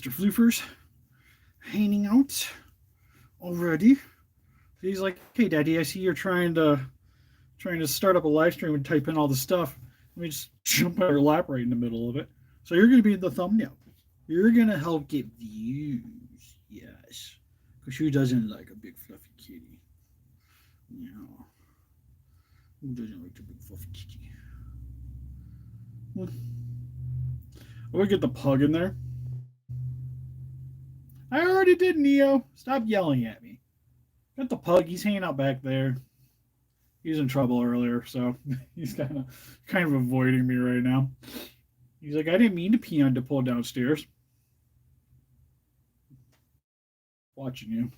Mr. Floofers hanging out already. He's like, "Hey, Daddy, I see you're trying to start up a live stream and type in all the stuff. Let me just jump on your lap right in the middle of it. So you're going to be in the thumbnail. You're going to help get views. Yes. Because who doesn't like a big fluffy kitty? You know. Who doesn't like the big fluffy kitty? I would get the pug in there. I already did, Neo. Stop yelling at me. Got the pug. He's hanging out back there. He was in trouble earlier, so he's kind of avoiding me right now. He's like, I didn't mean to pee on to pull downstairs. Watching you.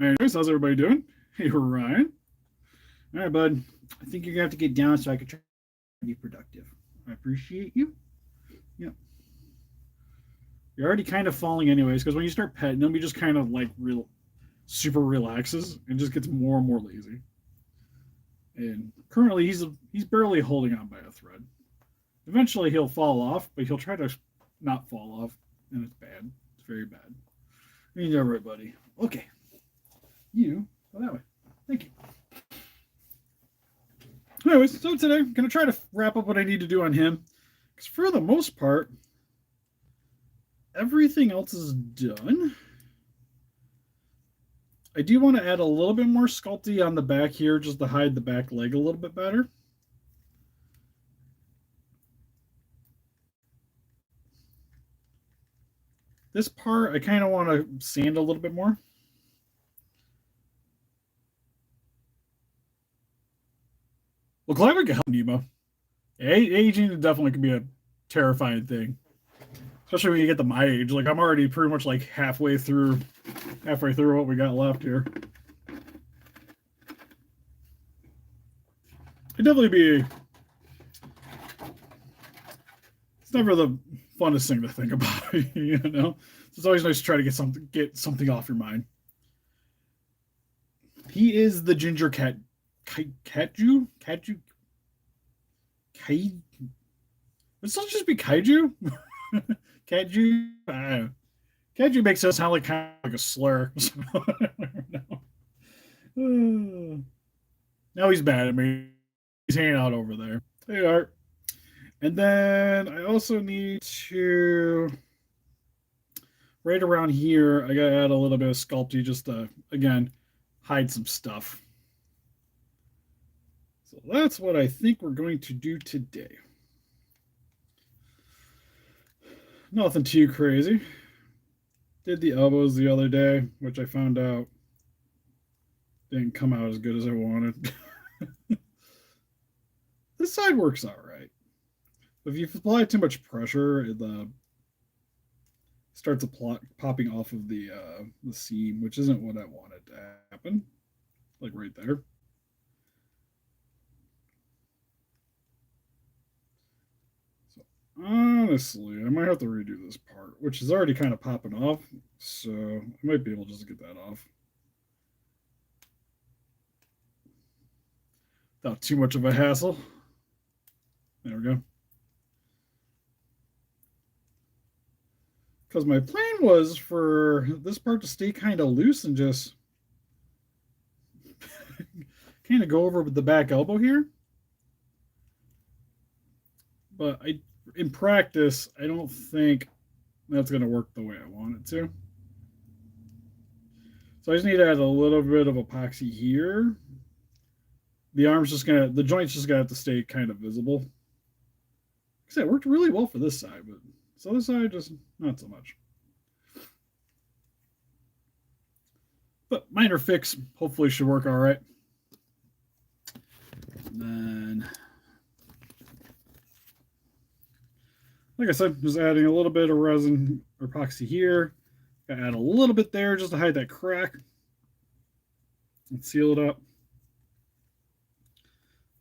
Anyways, how's everybody doing? Hey, Ryan. All right, bud. I think you're gonna have to get down so I can try to be productive. I appreciate you. Yep. You're already kind of falling anyways, because when you start petting him, he just kind of like super relaxes and just gets more and more lazy. And currently he's barely holding on by a thread. Eventually he'll fall off, but he'll try to not fall off, and it's bad. It's very bad. Means everybody. Okay. You go that way. Thank you. Anyways, so today I'm gonna try to wrap up what I need to do on him. Because for the most part, everything else is done. I do want to add a little bit more sculpty on the back here just to hide the back leg a little bit better. This part, I kind of want to sand a little bit more. Well, climate can help, Nemo. Aging definitely can be a terrifying thing. Especially when you get to my age. Like, I'm already pretty much like halfway through what we got left here. It'd definitely be... It's never the funnest thing to think about, you know? It's always nice to try to get something off your mind. He is the ginger cat... Kaiju? Would it just be Kaiju? Kaiju? Kaiju makes it sound kind of like a slur. Now he's mad at me. He's hanging out over there. Hey, Art. And then I also need to, right around here, I gotta add a little bit of sculpty just to, again, hide some stuff. So that's what I think we're going to do today. Nothing too crazy. Did the elbows the other day, which I found out didn't come out as good as I wanted. This side works all right. If you apply too much pressure, it starts popping off of the seam, which isn't what I wanted to happen. Like right there. So honestly, I might have to redo this part, which is already kind of popping off. So I might be able just to get that off without too much of a hassle. There we go. Because my plan was for this part to stay kind of loose and just kind of go over with the back elbow here. But in practice, I don't think that's going to work the way I want it to. So I just need to add a little bit of epoxy here. The joint's just going to have to stay kind of visible. Like I said, it worked really well for this side, but this other side, just not so much. But minor fix, hopefully should work all right. And then, like I said, just adding a little bit of resin or epoxy here. Gotta add a little bit there just to hide that crack. And seal it up.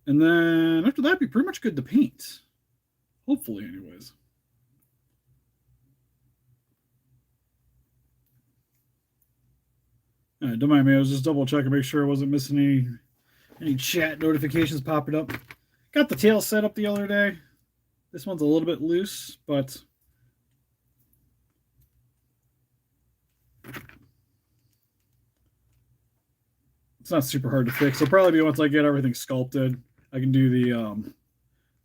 And then after that, be pretty much good to paint. Hopefully, anyways. Don't mind me, I was just double checking, make sure I wasn't missing any chat notifications popping up. Got the tail set up the other day. This one's a little bit loose, but It's not super hard to fix. It'll probably be once I get everything sculpted, I can do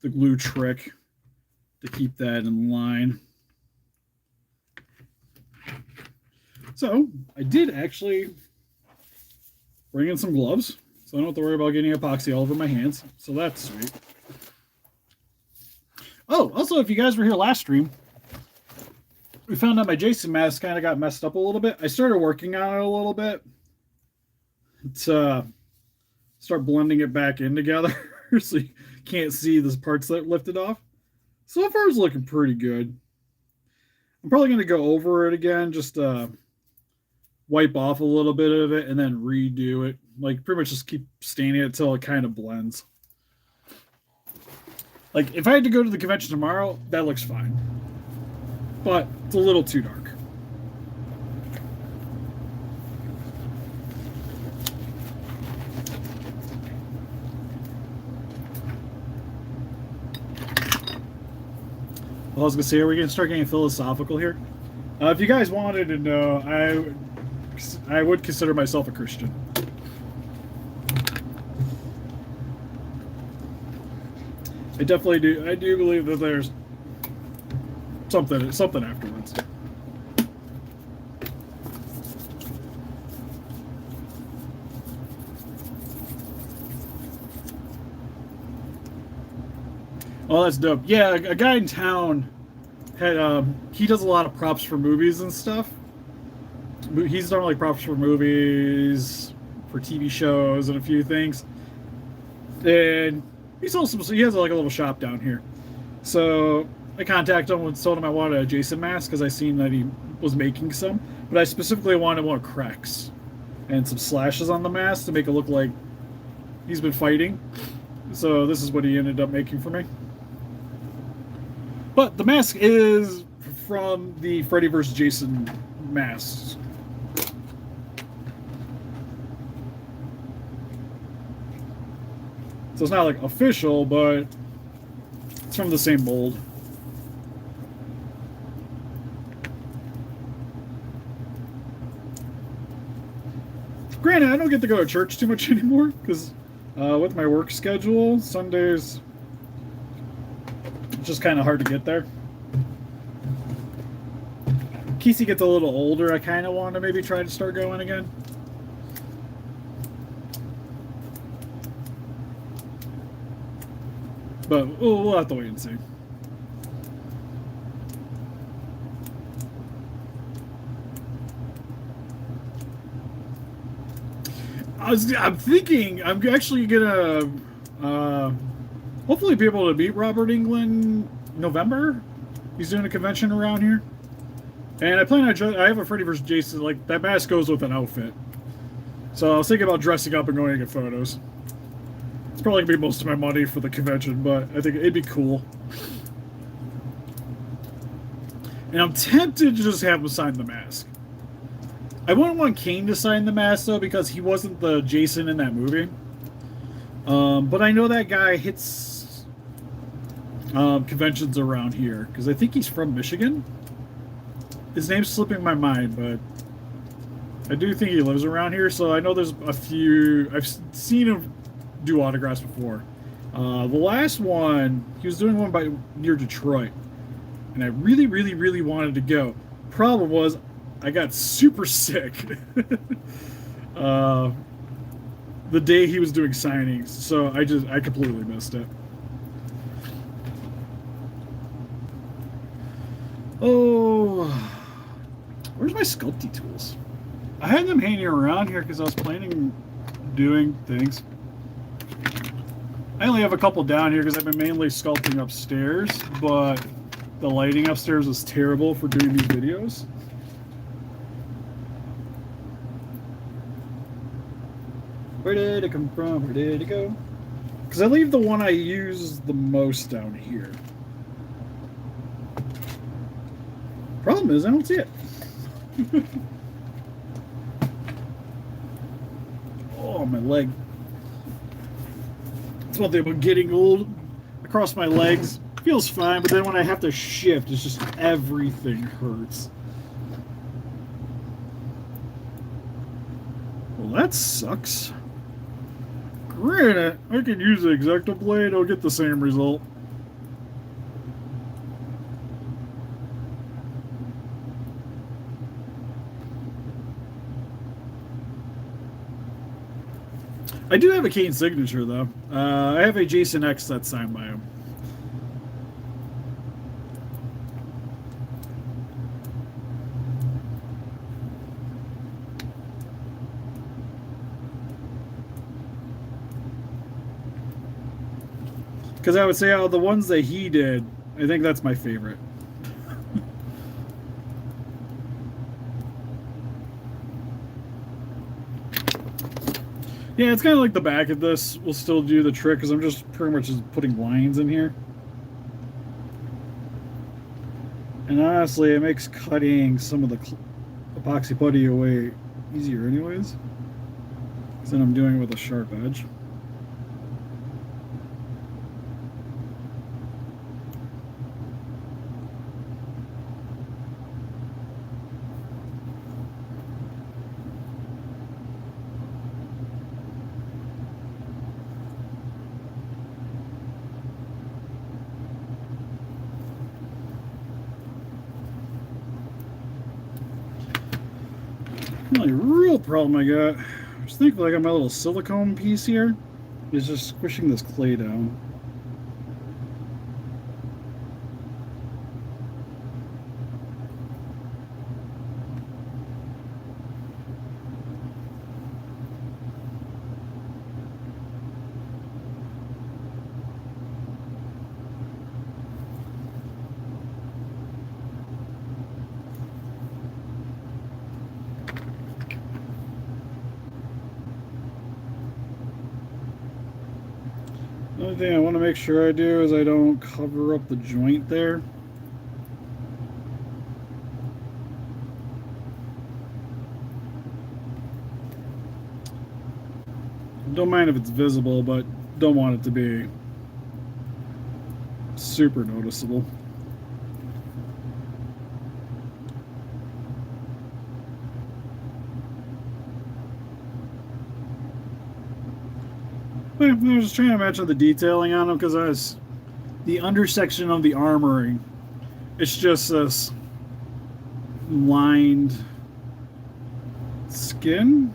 the glue trick to keep that in line. So I did actually bring in some gloves, so I don't have to worry about getting epoxy all over my hands. So that's sweet. Oh, also, if you guys were here last stream, we found out my Jason mask kind of got messed up a little bit. I started working on it a little bit to start blending it back in together so you can't see the parts that lifted off. So far, it's looking pretty good. I'm probably going to go over it again, just wipe off a little bit of it and then redo it. Like, pretty much just keep staining it until it kind of blends. Like, if I had to go to the convention tomorrow, that looks fine. But it's a little too dark. Well, I was going to say, are we going to start getting philosophical here? If you guys wanted to know, I would consider myself a Christian. I definitely do. I do believe that there's something afterwards. Oh, that's dope. Yeah, a guy in town had he does a lot of props for movies and stuff. He's done like props for movies, for TV shows, and a few things. And he sells some. He has like a little shop down here. So I contacted him and told him I wanted a Jason mask because I seen that he was making some, but I specifically wanted one with cracks and some slashes on the mask to make it look like he's been fighting. So this is what he ended up making for me. But the mask is from the Freddy vs. Jason masks. So it's not like official, but it's from the same mold. Granted, I don't get to go to church too much anymore because with my work schedule, Sundays, it's just kind of hard to get there. Kesey gets a little older, I kind of want to maybe try to start going again. But we'll have to wait and see. I'm thinking I'm actually gonna hopefully be able to beat Robert Englund November. He's doing a convention around here, and I plan on. I have a Freddy vs. Jason. Like that mask goes with an outfit, so I was thinking about dressing up and going to get photos. It's probably gonna be most of my money for the convention, but I think it'd be cool. And I'm tempted to just have him sign the mask. I wouldn't want Kane to sign the mask, though, because he wasn't the Jason in that movie. But I know that guy hits conventions around here, because I think he's from Michigan. His name's slipping my mind, but I do think he lives around here, so I know there's a few... I've seen him do autographs before. The last one, he was doing one near Detroit, and I really, really, really wanted to go. Problem was, I got super sick the day he was doing signings, so I completely missed it. Oh, where's my sculpting tools? I had them hanging around here because I was planning on doing things. I only have a couple down here because I've been mainly sculpting upstairs, but the lighting upstairs is terrible for doing these videos. Where did it come from? Where did it go? Because I leave the one I use the most down here. Problem is, I don't see it. Oh, my leg. That's one thing about getting old. Across my legs feels fine, but then when I have to shift, it's just everything hurts. Well, that sucks. granted, I can use the X-Acto blade, I'll get the same result. I do have a Kane signature, though. I have a Jason X that's signed by him. Because I would say out of the ones that he did, I think that's my favorite. Yeah, it's kind of like the back of this will still do the trick because I'm just pretty much just putting lines in here. And honestly, it makes cutting some of the epoxy putty away easier anyways. Because then I'm doing it with a sharp edge. The only real problem I got, I just think like on my little silicone piece here, is just squishing this clay down. The only thing I want to make sure I do is I don't cover up the joint there. Don't mind if it's visible, but don't want it to be super noticeable. I was just trying to match up the detailing on them because I was the undersection of the armoring. It's just this lined skin.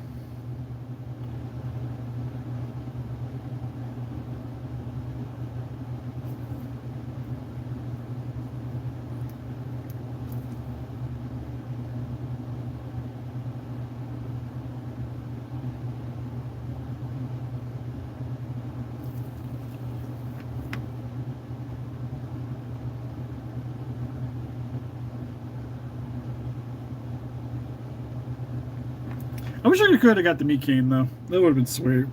I wish I could have got the meat cane though. That would have been sweet.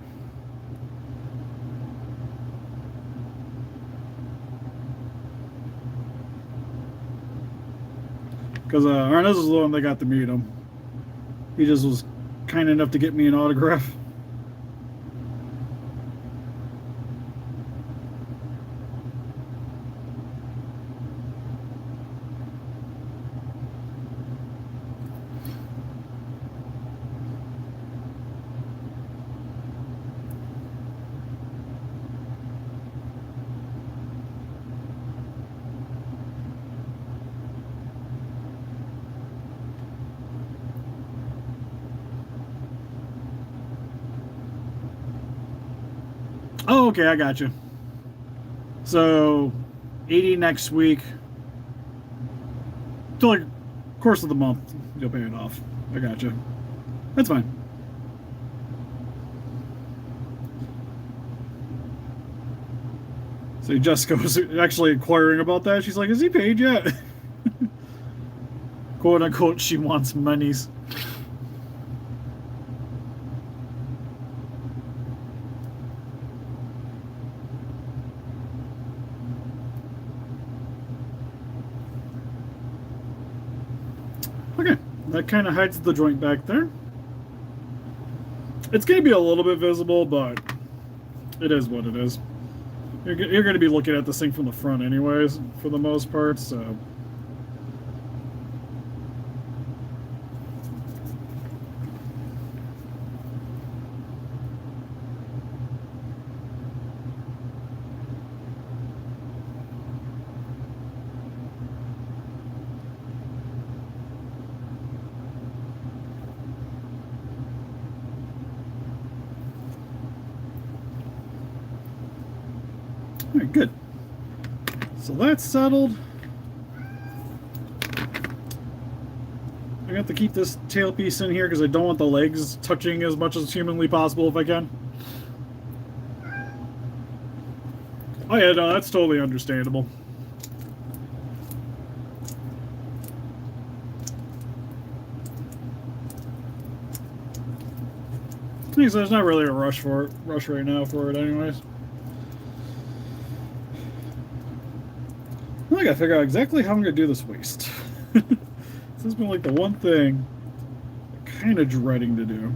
Because Arnez was the one that got to meet him. He just was kind enough to get me an autograph. Oh, okay, I got you. So, 80 next week. Till like course of the month, you'll pay it off. I got you. That's fine. So Jessica was actually inquiring about that. She's like, "Is he paid yet?" "Quote unquote," she wants monies. Okay, that kind of hides the joint back there. It's going to be a little bit visible, but it is what it is. You're going to be looking at this thing from the front anyways, for the most part, so... All right, good. So that's settled. I have to keep this tailpiece in here because I don't want the legs touching as much as humanly possible if I can. Oh yeah, no, that's totally understandable. So there's not really a rush right now for it, anyways. I gotta figure out exactly how I'm gonna do this waste. This has been like the one thing I'm kind of dreading to do.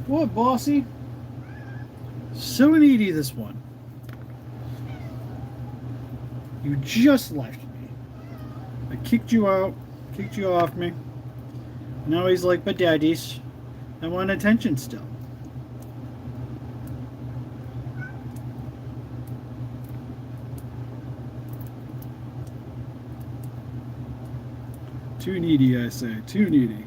What, bossy? So needy, this one. You just left me. I kicked you out, kicked you off me. Now he's like, but daddies, I want attention still. Too needy, I say. Too needy.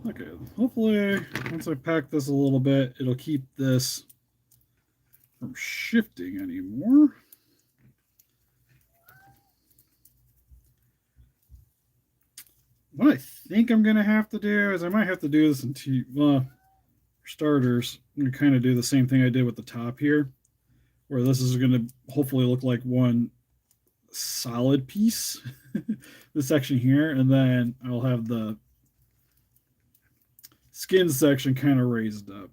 Okay, hopefully once I pack this a little bit, it'll keep this from shifting anymore. What I think I'm going to have to do is I might have to do this in for starters. I'm going to kind of do the same thing I did with the top here, where this is going to hopefully look like one solid piece, this section here, and then I'll have the skin section kind of raised up.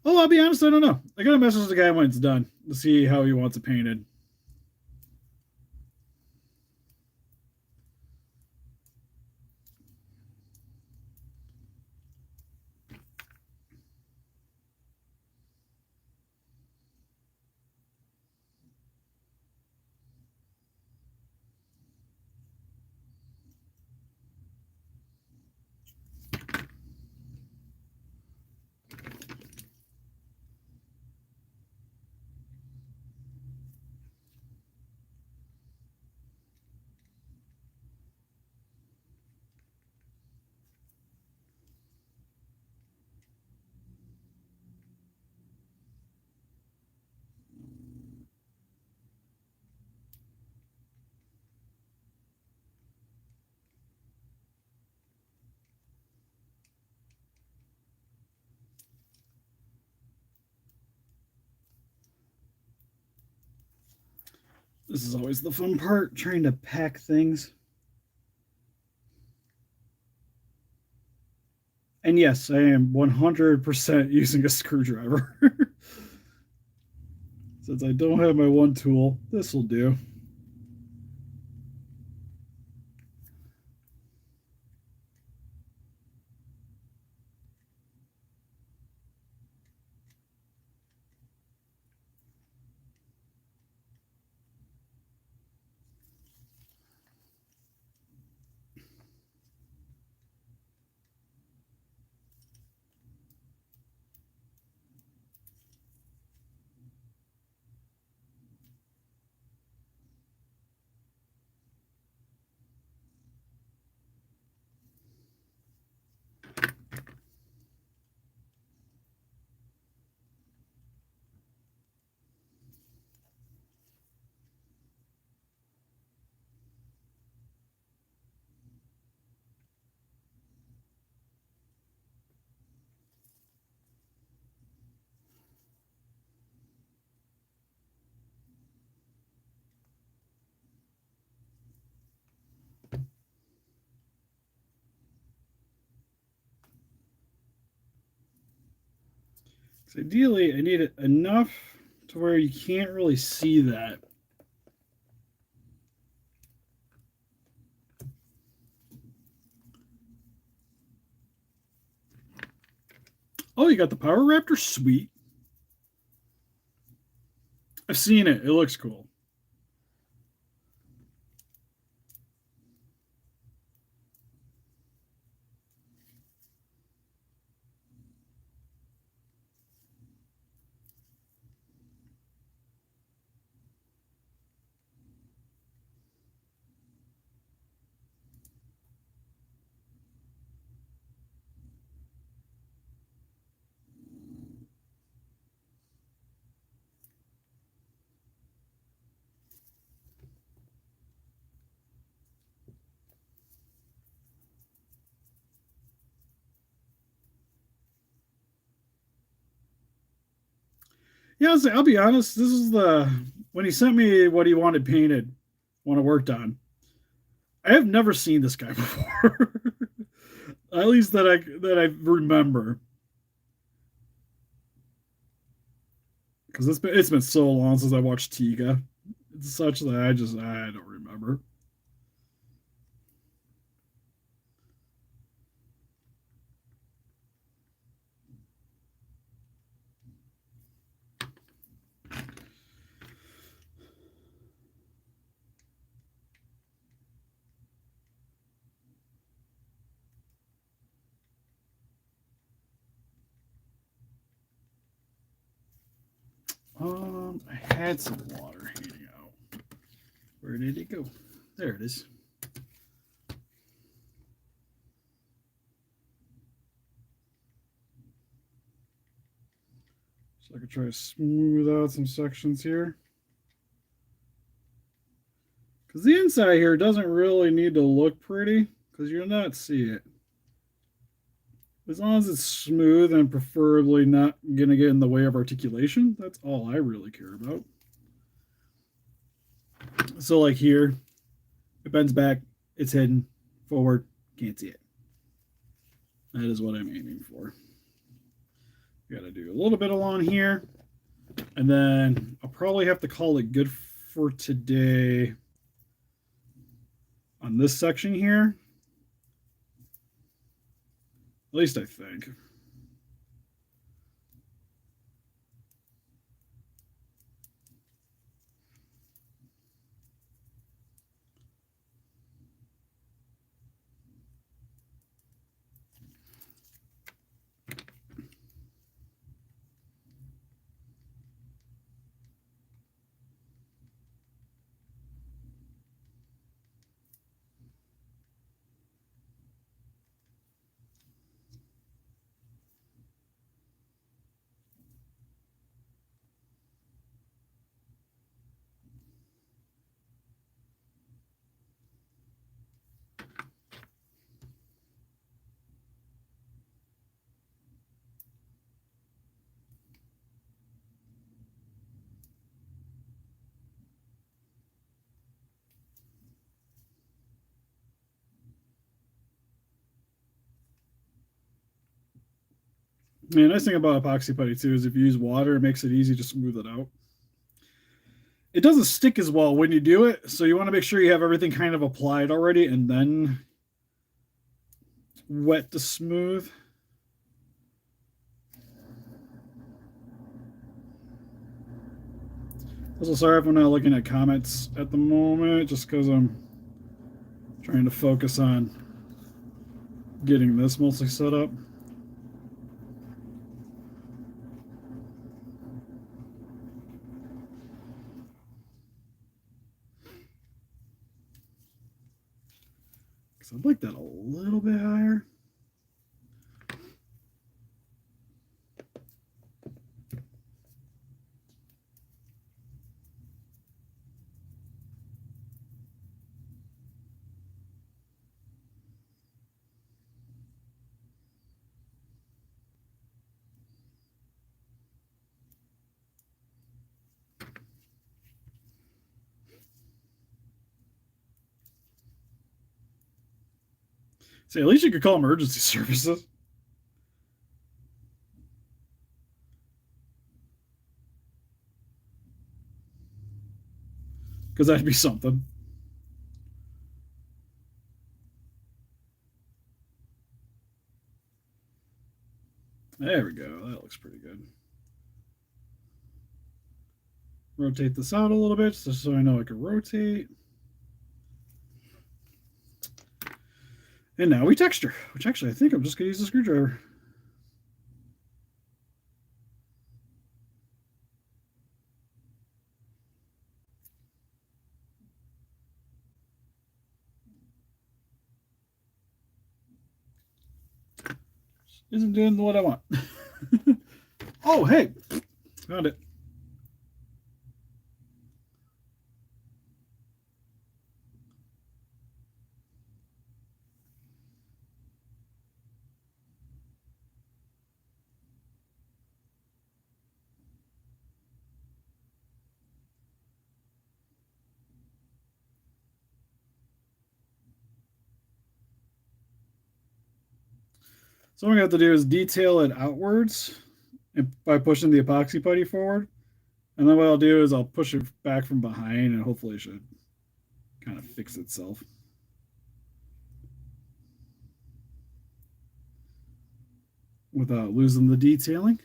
Oh, I'll be honest, I don't know. I gotta message the guy when it's done to see how he wants it painted. This is always the fun part, trying to pack things. And yes, I am 100% using a screwdriver. Since I don't have my one tool, this will do. So ideally, I need it enough to where you can't really see that Oh, you got the Power Raptor? Sweet. I've seen it. It looks cool. Yeah, I'll be honest. This is the when he sent me what he wanted painted, what I worked on. I have never seen this guy before. At least that I remember. Because it's been so long since I watched Tiga. It's such that I don't remember. I had some water hanging out. Where did it go? There it is. So I could try to smooth out some sections here. Because the inside here doesn't really need to look pretty, because you'll not see it. As long as it's smooth and preferably not going to get in the way of articulation, that's all I really care about. So like here, it bends back, it's hidden, forward, can't see it. That is what I'm aiming for. Got to do a little bit along here, and then I'll probably have to call it good for today on this section here. At least I think. The nice thing about epoxy putty too is if you use water, it makes it easy to smooth it out. It doesn't stick as well when you do it, so you want to make sure you have everything kind of applied already and then wet to smooth. Also, sorry if I'm not looking at comments at the moment, just because I'm trying to focus on getting this mostly set up. Because I'd like that a little bit higher. See, at least you could call emergency services. Because that'd be something. There we go. That looks pretty good. Rotate this out a little bit just so I know I can rotate. And now we texture, which actually I think I'm just going to use a screwdriver. Isn't doing what I want. Oh, hey, found it. So what I'm going to have to do is detail it outwards by pushing the epoxy putty forward. And then what I'll do is I'll push it back from behind and hopefully it should kind of fix itself. Without losing the detailing.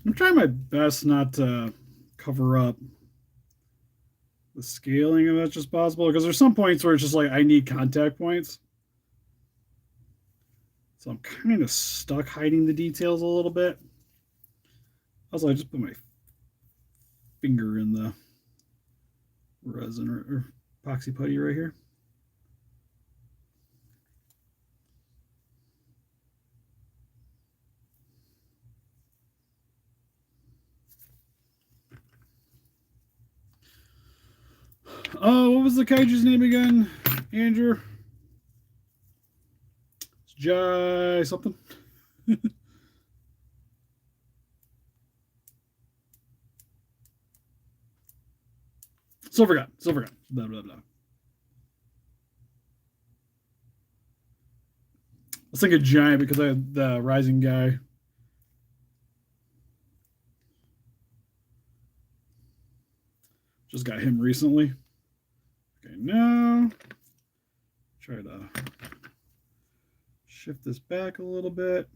I'm trying my best not to cover up the scaling as much as possible because there's some points where it's just like I need contact points. So I'm kind of stuck hiding the details a little bit. Also, I just put my finger in the resin or epoxy putty right here. Oh, what was the Kaiju's name again, Andrew? It's Jai something. Silver gun, blah, blah, blah. I was thinking giant because I had the rising guy. Just got him recently. Okay, now try to shift this back a little bit.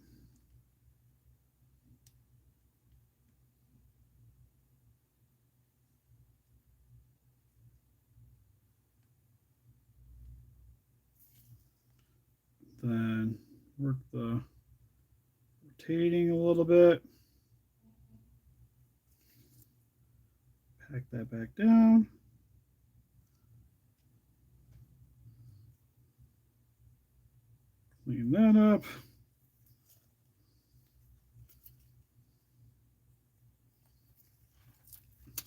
Then work the rotating a little bit. Pack that back down. Clean that up.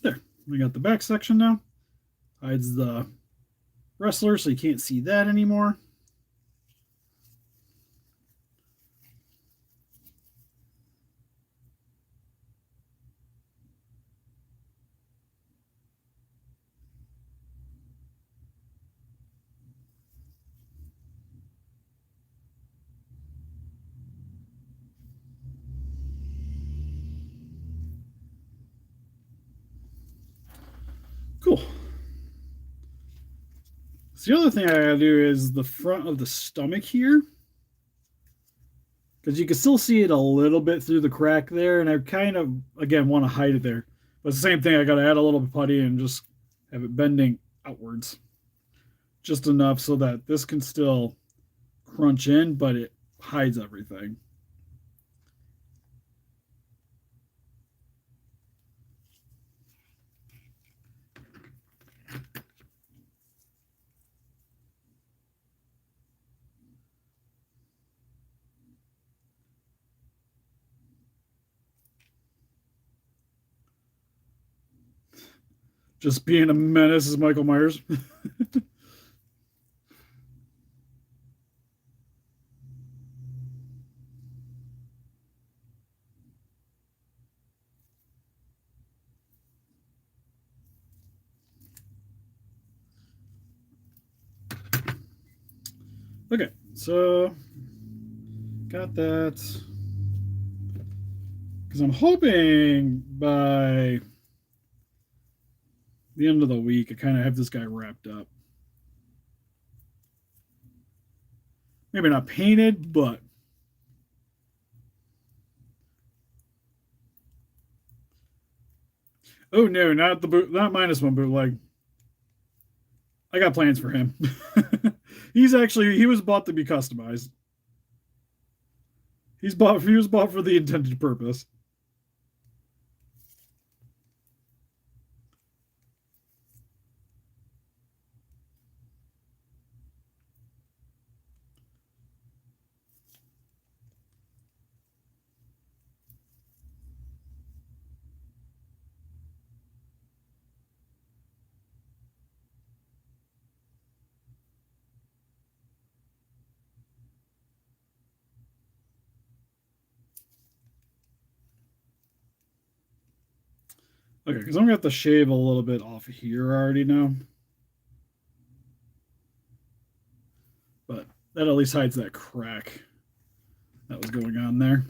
There, we got the back section now. Hides the wrestler so you can't see that anymore. Cool. So the other thing I gotta do is the front of the stomach here. Because you can still see it a little bit through the crack there, and I kind of, again, want to hide it there. But it's the same thing, I gotta add a little putty and just have it bending outwards. Just enough so that this can still crunch in, but it hides everything. Just being a menace is Michael Myers. Okay, so got that. Because I'm hoping by the end of the week, I kind of have this guy wrapped up. Maybe not painted, but oh no, not the boot, not -1 bootleg. I got plans for him. He was bought to be customized. He was bought for the intended purpose. Okay, because I'm gonna have to shave a little bit off here already now. But that at least hides that crack that was going on there.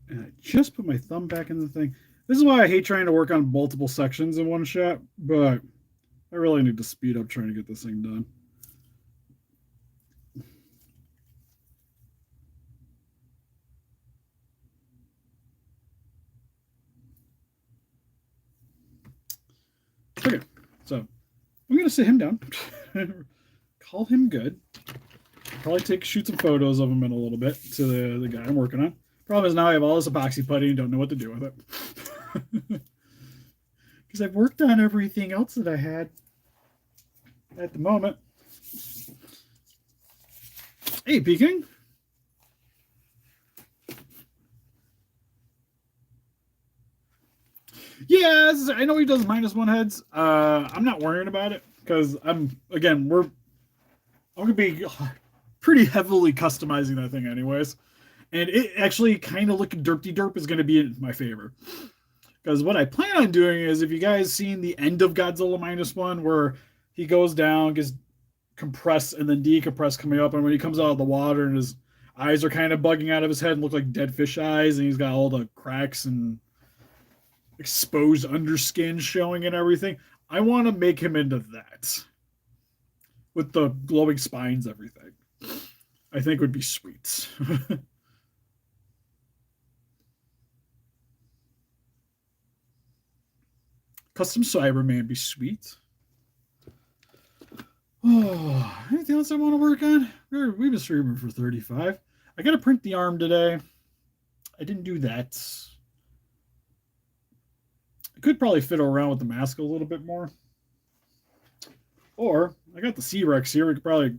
And I just put my thumb back in the thing. This is why I hate trying to work on multiple sections in one shot, but I really need to speed up trying to get this thing done. Okay, so I'm going to sit him down, call him good. Probably shoot some photos of him in a little bit to the guy I'm working on. Problem is now I have all this epoxy putty and don't know what to do with it. Because I've worked on everything else that I had at the moment. Hey, Peking. Yeah, I know he does -1 heads. I'm not worrying about it because I'm gonna be pretty heavily customizing that thing anyways, and it actually kind of looking derp is gonna be in my favor. Because what I plan on doing is, if you guys seen the end of Godzilla -1, where he goes down, gets compressed, and then decompressed coming up, and when he comes out of the water and his eyes are kind of bugging out of his head and look like dead fish eyes, and he's got all the cracks and exposed underskin showing and everything. I want to make him into that with the glowing spines, everything. I think would be sweet. Custom Cyberman be sweet. Oh, anything else I want to work on? We've been streaming for 35. I got to print the arm today. I didn't do that. I could probably fiddle around with the mask a little bit more. Or I got the C-Rex here. We could probably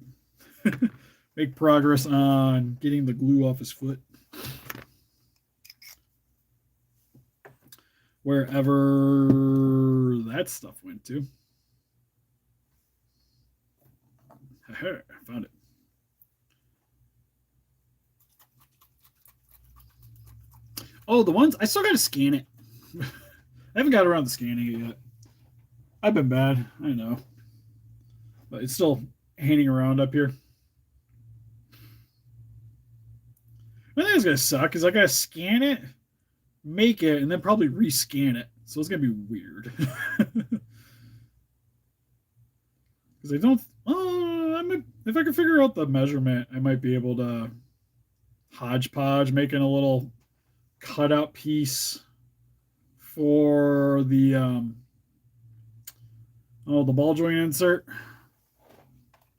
make progress on getting the glue off his foot. Wherever that stuff went to. I found it. Oh, the ones I still got to scan it. I haven't got around to scanning it yet. I've been bad, I know, but it's still hanging around up here. I think it's gonna suck because I gotta scan it, make it, and then probably rescan it. So it's gonna be weird. Because I don't. If I can figure out the measurement, I might be able to hodgepodge, making a little cutout piece for the the ball joint insert.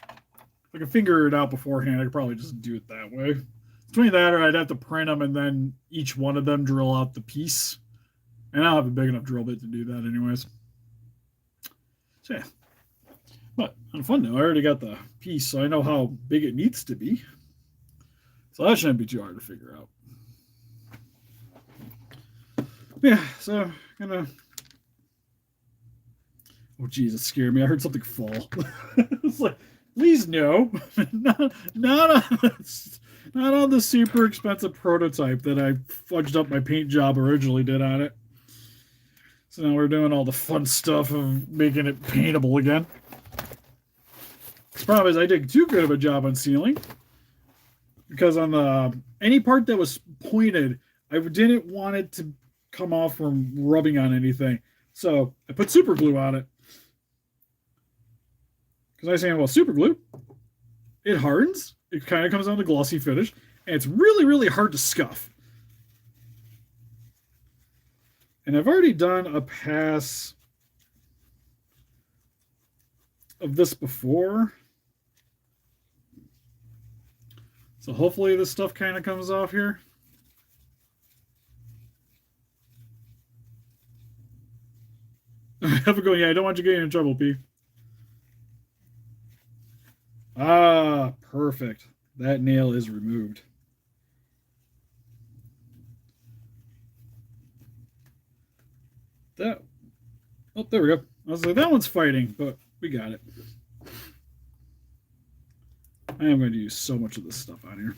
If I can figure it out beforehand, I could probably just do it that way. Between that, or I'd have to print them and then each one of them drill out the piece. And I don't have a big enough drill bit to do that anyways. So yeah. But on fun though, I already got the piece, so I know how big it needs to be. So that shouldn't be too hard to figure out. Yeah, so gonna. Oh, geez, it scared me. I heard something fall. It's like, please no, not on, not on the super expensive prototype that I fudged up my paint job originally did on it. So now we're doing all the fun stuff of making it paintable again. The problem is I did too good of a job on sealing because on the any part that was pointed, I didn't want it to come off from rubbing on anything. So I put super glue on it. Because I was saying, well, super glue, it hardens, it kind of comes on the glossy finish, and it's really, really hard to scuff. And I've already done a pass of this before. So hopefully this stuff kind of comes off here. Have a go. Yeah, I don't want you getting in trouble, P. Ah, perfect. That nail is removed. That. Oh, there we go. I was like, that one's fighting, but we got it. I am going to use so much of this stuff on here.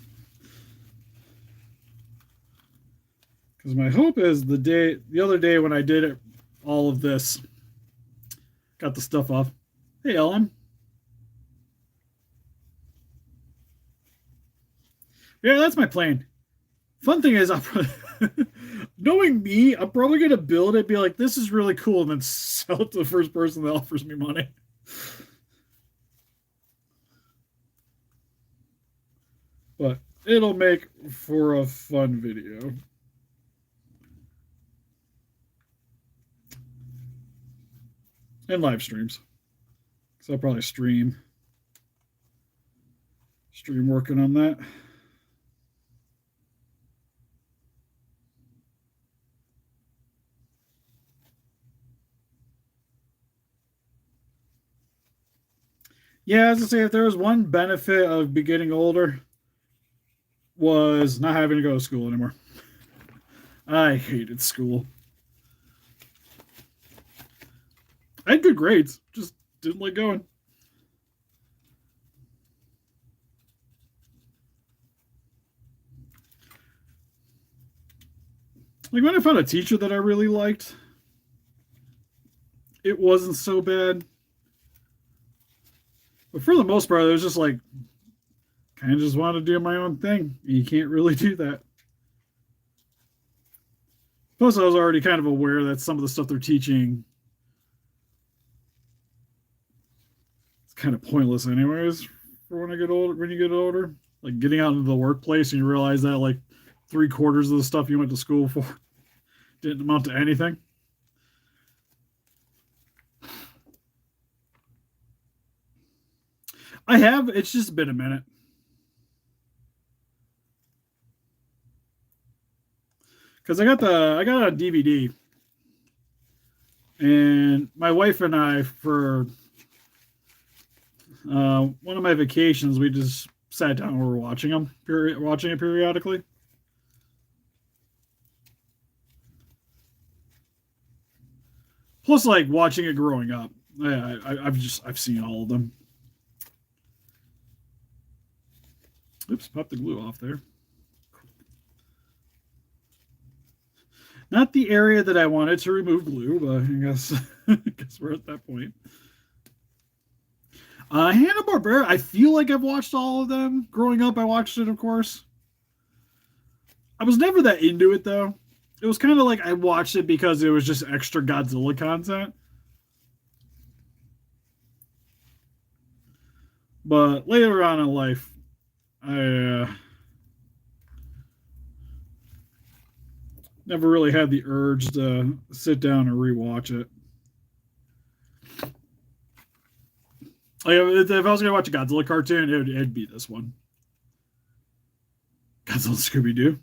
Because my hope is the other day when I did it, all of this, got the stuff off. Hey, Ellen. Yeah, that's my plan. Fun thing is, knowing me, I'm probably going to build it, be like, this is really cool, and then sell it to the first person that offers me money. But it'll make for a fun video. And live streams. So I'll probably stream working on that. Yeah, as I say, if there was one benefit of getting older, was not having to go to school anymore. I hated school. I had good grades, just didn't like going. Like when I found a teacher that I really liked, it wasn't so bad. But for the most part, it was just like, kind of just wanted to do my own thing. You can't really do that. Plus, I was already kind of aware that some of the stuff they're teaching is kind of pointless, anyways. For when I get older, when you get older, like getting out into the workplace and you realize that like 3/4 of the stuff you went to school for didn't amount to anything. I have. It's just been a minute. Because I got it on DVD, and my wife and I, for one of my vacations, we just sat down and we were watching watching it periodically. Plus, like watching it growing up, I've seen all of them. Oops, popped the glue off there. Not the area that I wanted to remove glue, but I guess we're at that point. Hanna-Barbera, I feel like I've watched all of them. Growing up, I watched it, of course. I was never that into it, though. It was kind of like I watched it because it was just extra Godzilla content. But later on in life, I never really had the urge to sit down and rewatch it. Like, if I was going to watch a Godzilla cartoon, it'd be this one. Godzilla Scooby-Doo.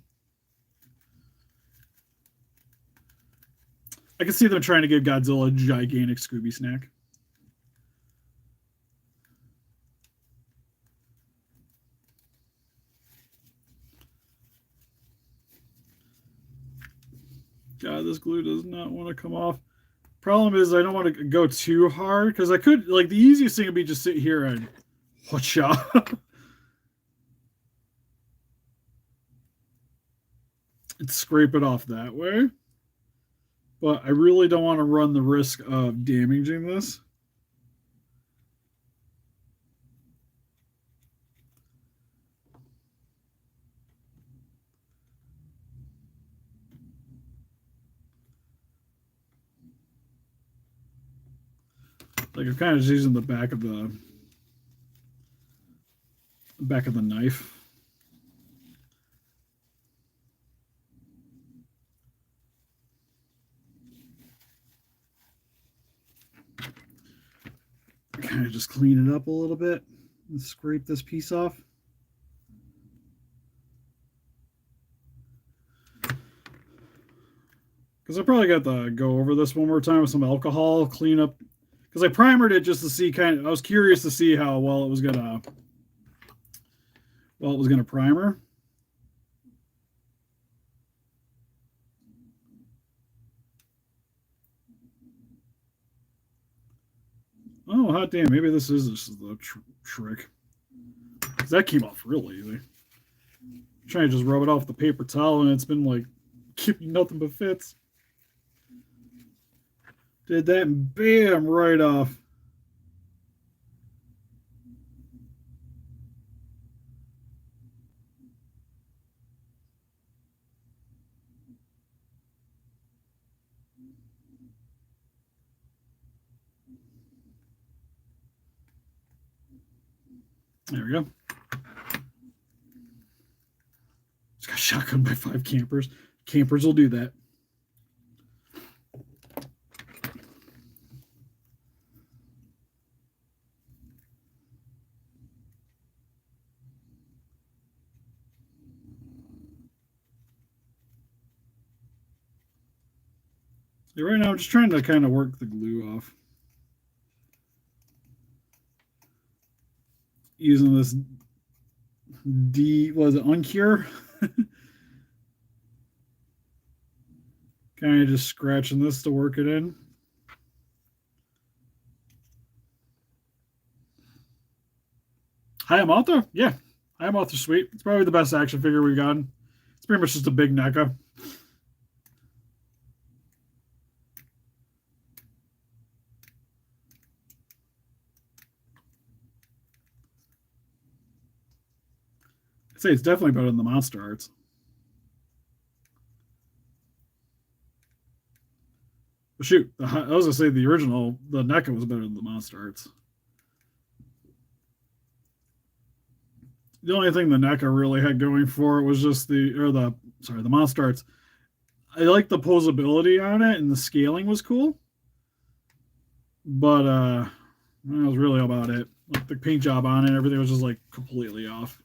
I can see them trying to give Godzilla a gigantic Scooby snack. God, this glue does not want to come off. Problem is, I don't want to go too hard because I could, like, the easiest thing would be just sit here and whatcha. And scrape it off that way. But I really don't want to run the risk of damaging this. Like, I'm kind of just using the back of the knife. Kind of just clean it up a little bit and scrape this piece off. Because I probably got to go over this one more time with some alcohol, clean up. Because I primered it just to see I was curious to see how well it was gonna primer. Oh, hot damn, maybe this is the trick. Because that came off real easy. I'm trying to just rub it off the paper towel and it's been like keeping nothing but fits. Did that and bam, right off. There we go. Just got shotgunned by 5 campers. Campers will do that. Yeah, right now I'm just trying to kind of work the glue off. Using this Uncure? Kind of just scratching this to work it in. Hi, I'm Author? Yeah, Hi, I'm Author Sweet. It's probably the best action figure we've gotten. It's pretty much just a big NECA. I'd say it's definitely better than the Monster Arts. But shoot, I was gonna say the original, the NECA was better than the Monster Arts. The only thing the NECA really had going for it was just the Monster Arts. I liked the posability on it and the scaling was cool. But that was really about it. Like the paint job on it, everything was just like completely off.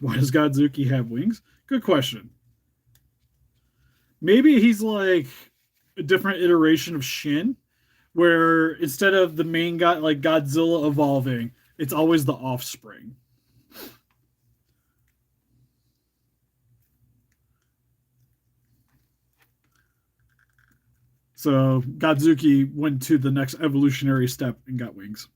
Why does Godzuki have wings? Good question. Maybe he's like a different iteration of Shin, where instead of the main god like Godzilla evolving, it's always the offspring. So Godzuki went to the next evolutionary step and got wings.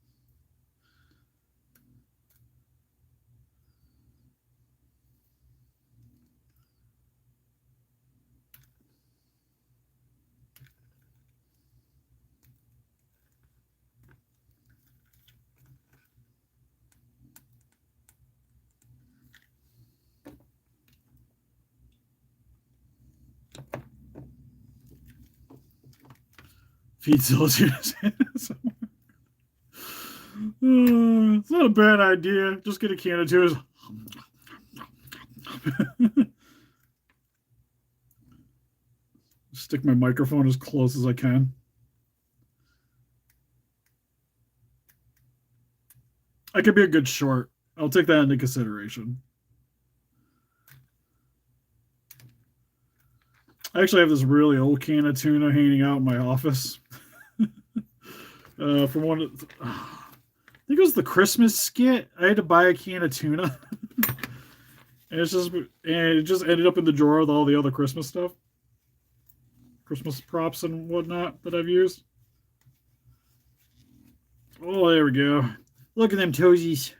Feed Zillage. It's not a bad idea. Just get a can of tunas. Stick my microphone as close as I can. I could be a good short. I'll take that into consideration. I actually have this really old can of tuna hanging out in my office. From one of, I think it was the Christmas skit. I had to buy a can of tuna. And it just ended up in the drawer with all the other Christmas stuff, Christmas props and whatnot that I've used. Oh, there we go. Look at them toesies.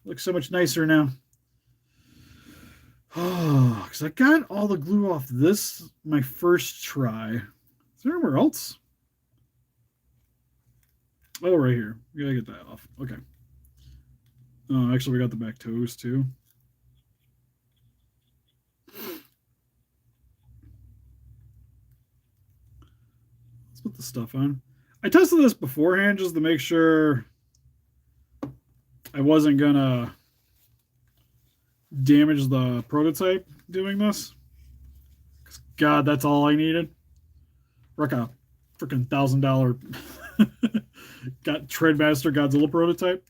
Look so much nicer now. Oh, because I got all the glue off this my first try. Is there anywhere else? Oh, right here. We gotta get that off. Okay. Oh, actually, we got the back toes too. Let's put the stuff on. I tested this beforehand just to make sure I wasn't gonna damage the prototype doing this. God, that's all I needed. Like a freaking $1,000 got Treadmaster Godzilla prototype.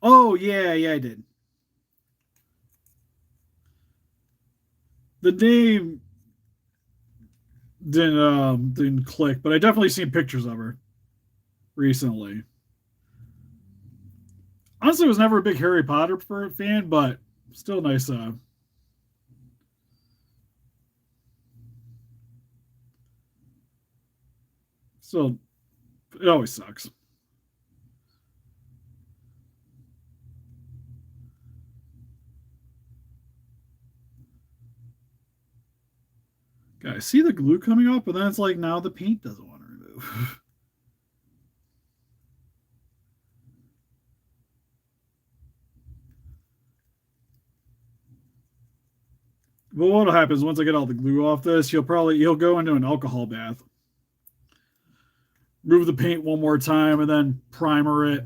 Oh yeah, I did. The name didn't click, but I definitely seen pictures of her recently. Honestly, I was never a big Harry Potter fan, but still nice. Still, it always sucks. Guys, see the glue coming off, but then it's like now the paint doesn't want to remove. But what'll happen is once I get all the glue off this, he'll go into an alcohol bath, move the paint one more time, and then primer it.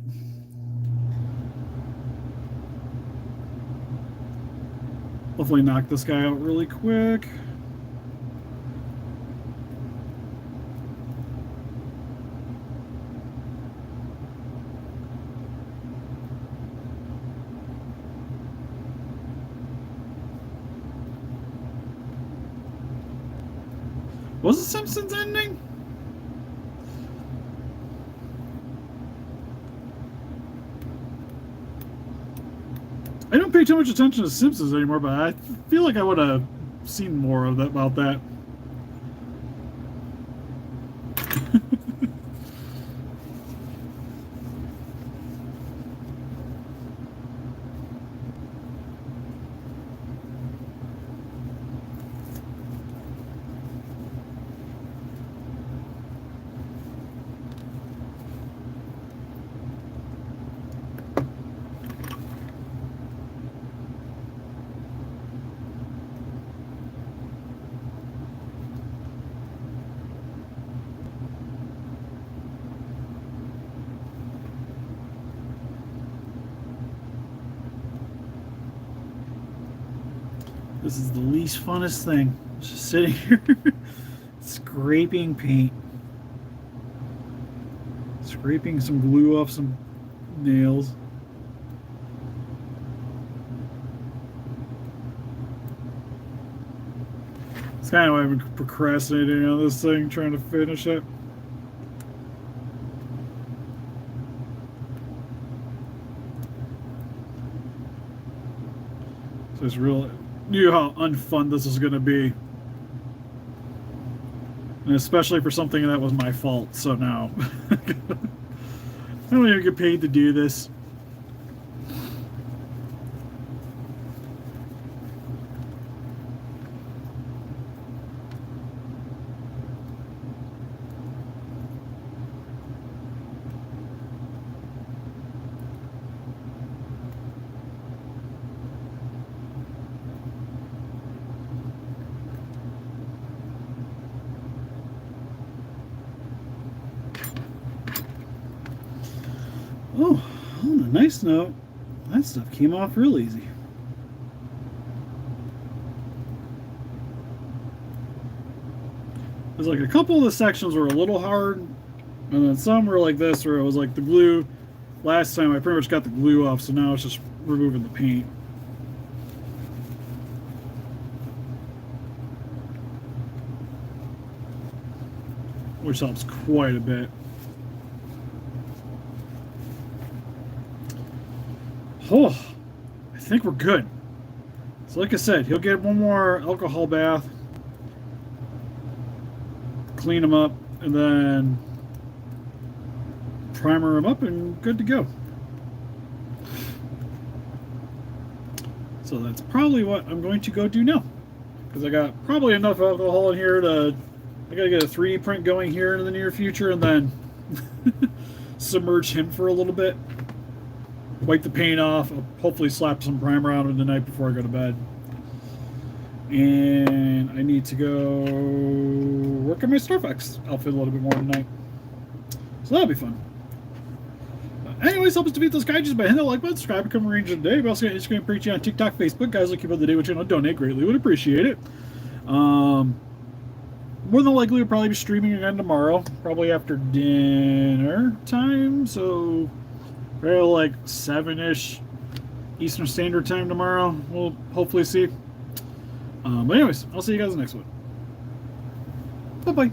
Hopefully knock this guy out really quick. Was it Simpsons ending? I don't pay too much attention to Simpsons anymore, but I feel like I would have seen more of that about that. This is the least funnest thing. Just sitting here scraping paint. Scraping some glue off some nails. It's kind of why I've been procrastinating on this thing, trying to finish it. So it's real. Knew how unfun this was going to be, and especially for something that was my fault. So now I don't even get paid to do this. Oh, on a nice note, that stuff came off real easy. There's like a couple of the sections were a little hard, and then some were like this, where it was like the glue. Last time I pretty much got the glue off, so now it's just removing the paint. which helps quite a bit. Oh, I think we're good. So like I said, he'll get one more alcohol bath, clean him up, and then primer him up and good to go. So that's probably what I'm going to go do now, because I got probably enough alcohol in here to, I gotta get a 3D print going here in the near future, and then submerge him for a little bit, wipe the paint off, I'll hopefully slap some primer on him tonight before I go to bed. And I need to go work on my Starfox outfit a little bit more tonight. So that'll be fun. Anyways, help us defeat those kaijus by hitting the like button, subscribe, become a ranger today. We also got Instagram, preaching on TikTok, Facebook. Guys, like keep up the day with channel, donate greatly, would appreciate it. More than likely, we'll probably be streaming again tomorrow, probably after dinner time. So probably like 7-ish Eastern Standard Time tomorrow. We'll hopefully see. But anyways, I'll see you guys in the next one. Bye-bye.